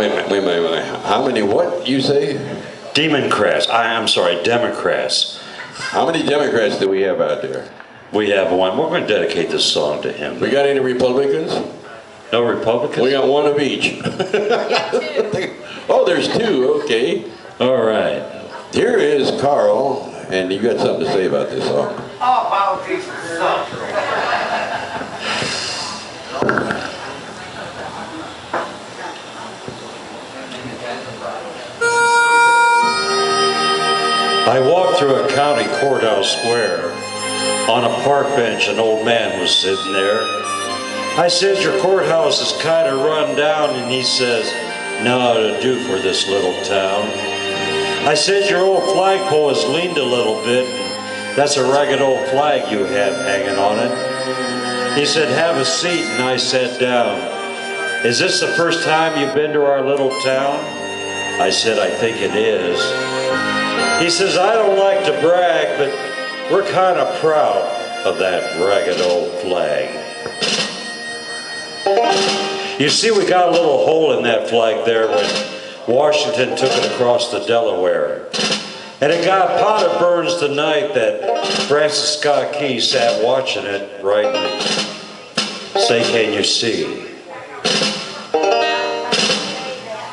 Wait. How many what you say? I'm sorry, Democrats. How many Democrats do we have out there? We have one. We're going to dedicate this song to him. We got any Republicans? No Republicans? We got one of each. Oh, there's two. Okay. All right. Here is Carl, and you got something to say about this song. Oh, politics suck. I walked through a county courthouse square. On a park bench, an old man was sitting there. I said, your courthouse is kind of run down, and he says, now to do for this little town. I said, your old flagpole has leaned a little bit, and that's a ragged old flag you have hanging on it. He said, have a seat, and I sat down. Is this the first time you've been to our little town? I said, I think it is. He says, I don't like to brag, but we're kind of proud of that ragged old flag. You see, we got a little hole in that flag there when Washington took it across the Delaware. And it got pot of burns the night that Francis Scott Key sat watching it writing, say, can you see?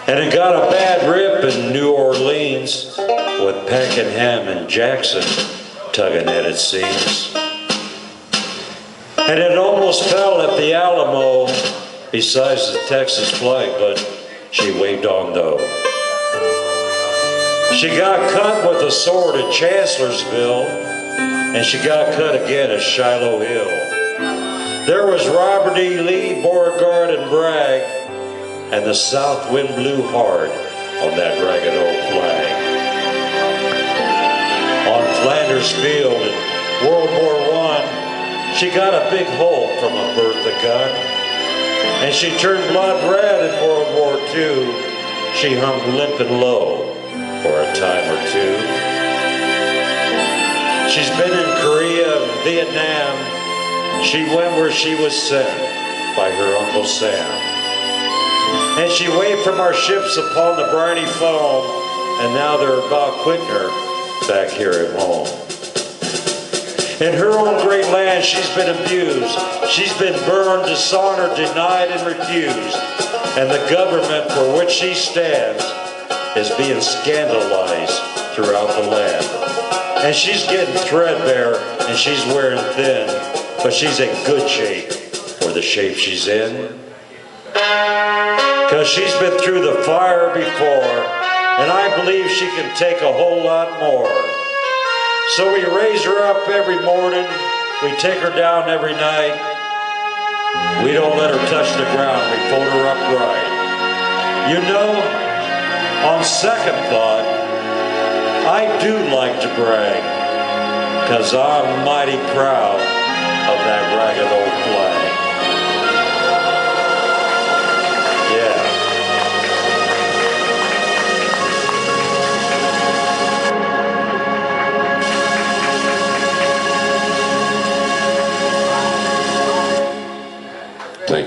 And it got a bad rip in New Orleans with Pakenham and Jackson tugging at its seams. And it almost fell at the Alamo besides the Texas flag, but she waved on though. She got cut with a sword at Chancellorsville, and she got cut again at Shiloh Hill. There was Robert E. Lee, Beauregard, and Bragg, and the south wind blew hard on that ragged old flag. On Flanders Field in World War I, she got a big hole from a Bertha gun, and she turned blood red in World War II. She hung limp and low for a time or two. She's been in Korea and Vietnam. She went where she was sent by her Uncle Sam. And she waved from our ships upon the briny foam, and now they're about quitting her back here at home. In her own great land, she's been abused. She's been burned, dishonored, denied, and refused. And the government for which she stands is being scandalized throughout the land. And she's getting threadbare, and she's wearing thin, but she's in good shape for the shape she's in. 'Cause she's been through the fire before, and I believe she can take a whole lot more. So we raise her up every morning, we take her down every night. We don't let her touch the ground, we fold her up right. You know, on second thought, I do like to brag, 'cause I'm mighty proud of that ragged old flag.